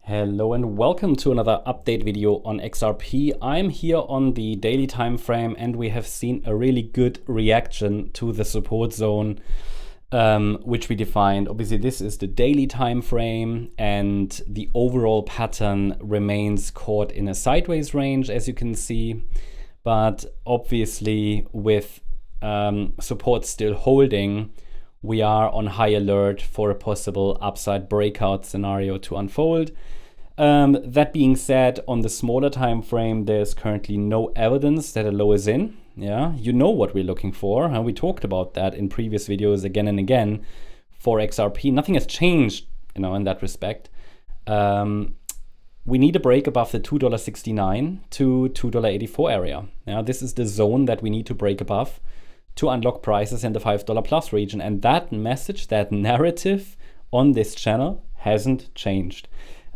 Hello and welcome to another update video on XRP. I'm here on the daily time frame and we have seen a really good reaction to the support zone which we defined. Obviously this is the daily time frame and the overall pattern remains caught in a sideways range, as you can see, but obviously with support still holding, we are on high alert for a possible upside breakout scenario to unfold. That being said, on the smaller time frame, there's currently no evidence that a low is in. Yeah, you know what we're looking for, and we talked about that in previous videos again and again for XRP. Nothing has changed, in that respect. We need a break above the $2.69 to $2.84 area. Now, this is the zone that we need to break above to unlock prices in the $5 plus region. And that message, that narrative on this channel hasn't changed.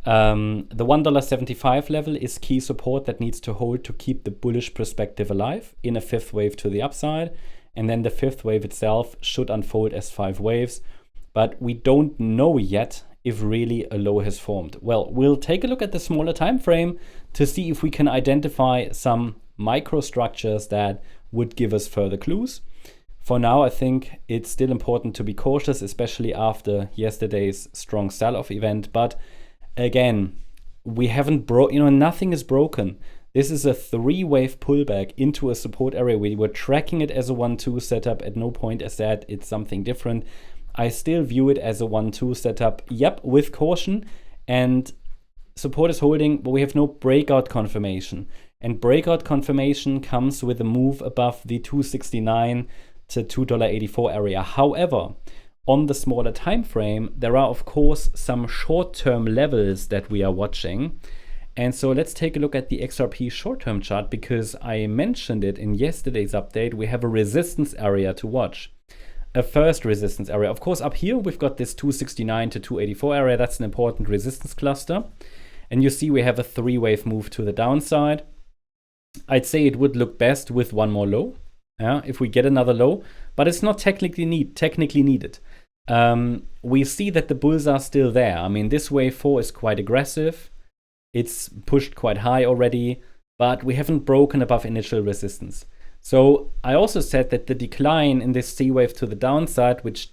The $1.75 level is key support that needs to hold to keep the bullish perspective alive in a fifth wave to the upside. And then the fifth wave itself should unfold as 5 waves. But we don't know yet if really a low has formed. Well, we'll take a look at the smaller time frame to see if we can identify some microstructures that would give us further clues. For now, I think it's still important to be cautious, especially after yesterday's strong sell-off event. But again, we haven't nothing is broken. This is a 3-wave pullback into a support area. We were tracking it as a 1-2 setup. At no point I said it's something different. I still view it as a 1-2 setup. Yep, with caution. And support is holding, but we have no breakout confirmation. And breakout confirmation comes with a move above the $2.69 to $2.84 area. However, on the smaller time frame, there are of course some short-term levels that we are watching. And so let's take a look at the XRP short-term chart, because I mentioned it in yesterday's update. We have a resistance area to watch. A first resistance area. Of course, up here we've got this $2.69 to $2.84 area. That's an important resistance cluster. And you see we have a 3-wave move to the downside. I'd say it would look best with one more low, if we get another low, but it's not technically needed. We see that the bulls are still there. I mean, this wave 4 is quite aggressive. It's pushed quite high already, but we haven't broken above initial resistance. So I also said that the decline in this C wave to the downside, which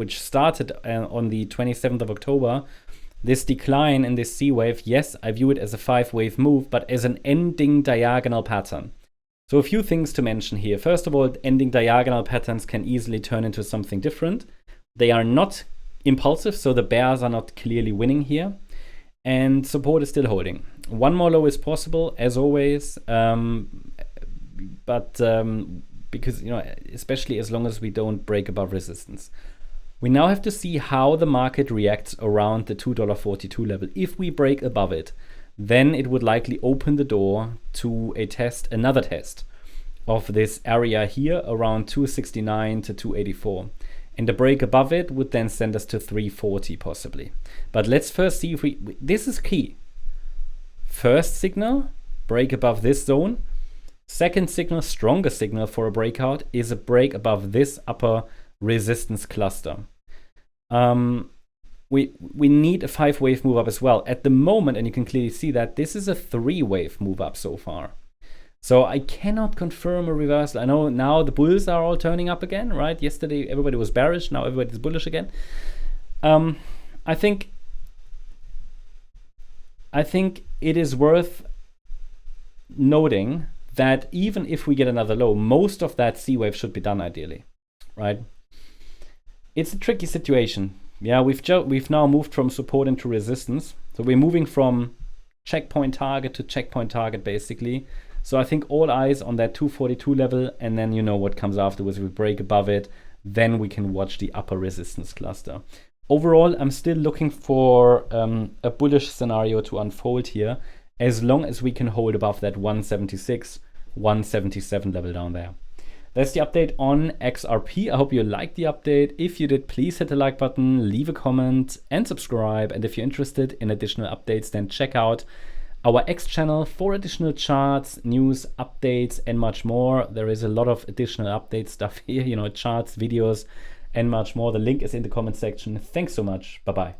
started on the 27th of October, this decline in this C wave, yes, I view it as a 5-wave move, but as an ending diagonal pattern. So a few things to mention here. First of all, ending diagonal patterns can easily turn into something different. They are not impulsive, so the bears are not clearly winning here. And support is still holding. One more low is possible, as always, because, especially as long as we don't break above resistance. We now have to see how the market reacts around the $2.42 level. If we break above it, then it would likely open the door to another test of this area here around $2.69 to $2.84. And the break above it would then send us to $3.40 possibly. But let's first see if this is key. First signal, break above this zone. Second signal, stronger signal for a breakout, is a break above this upper resistance cluster. We need a 5-wave move up as well. At the moment, and you can clearly see that this is a 3-wave move up so far. So I cannot confirm a reversal. I know now the bulls are all turning up again, right? Yesterday everybody was bearish, now everybody's bullish again. I think it is worth noting that even if we get another low, most of that C wave should be done ideally, right? It's a tricky situation. Yeah, we've now moved from support into resistance. So we're moving from checkpoint target to checkpoint target, basically. So I think all eyes on that 242 level, and then you know what comes afterwards. If we break above it, then we can watch the upper resistance cluster. Overall, I'm still looking for a bullish scenario to unfold here, as long as we can hold above that 176, 177 level down there. That's the update on XRP. I hope you liked the update. If you did, please hit the like button, leave a comment, and subscribe. And if you're interested in additional updates, then check out our X channel for additional charts, news, updates, and much more. There is a lot of additional update stuff here, charts, videos, and much more. The link is in the comment section. Thanks so much. Bye-bye.